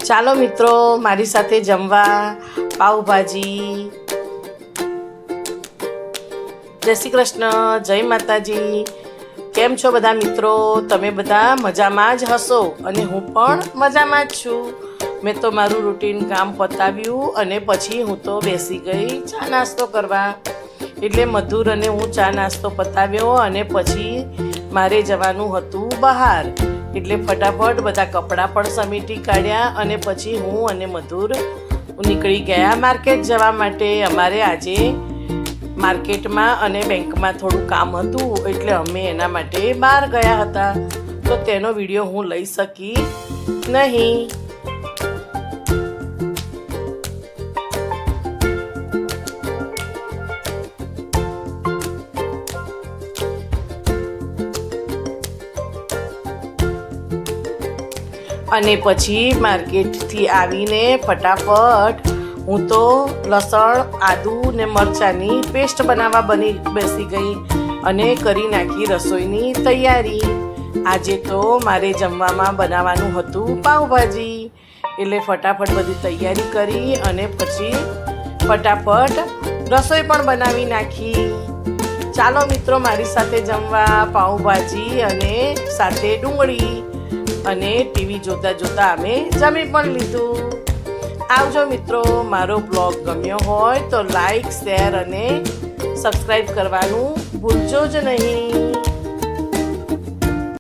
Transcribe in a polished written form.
ચાલો મિત્રો મારી સાથે જમવા પાવભાજી। જય શ્રી કૃષ્ણ, જય માતાજી। કેમ છો બધા મિત્રો? તમે બધા મજામાં જ હશો અને હું પણ મજામાં જ છું। મેં તો મારું રૂટીન કામ પતાવ્યું અને પછી હું તો બેસી ગઈ ચા નાસ્તો કરવા। એટલે મધુર અને હું ચા નાસ્તો પતાવ્યો અને પછી મારે જવાનું હતું બહાર। એટલે ફટાફટ બધા કપડાં પણ સમેટી કાઢ્યા અને પછી હું અને મધુર નીકળી ગયા માર્કેટ જવા માટે। અમારે આજે માર્કેટમાં અને બેંકમાં થોડું કામ હતું એટલે અમે એના માટે બહાર ગયા હતા, તો તેનો વિડીયો હું લઈ શકી નહીં। અને પછી માર્કેટથી આવીને ફટાફટ હું તો લસણ, આદુ ને મરચાંની પેસ્ટ બનાવવા બેસી ગઈ અને કરી નાખી રસોઈની તૈયારી। આજે તો મારે જમવામાં બનાવવાનું હતું પાવભાજી, એટલે ફટાફટ બધી તૈયારી કરી અને પછી ફટાફટ રસોઈ પણ બનાવી નાખી। ચાલો મિત્રો મારી સાથે જમવા પાવભાજી અને સાથે ડુંગળી અને ટીવી જોતા જોતા અમે જમી પણ લીધું। આવજો મિત્રો, મારો બ્લોગ ગમ્યો હોય તો લાઈક, શેર અને સબસ્ક્રાઈબ કરવાનું ભૂલજો જ નહીં।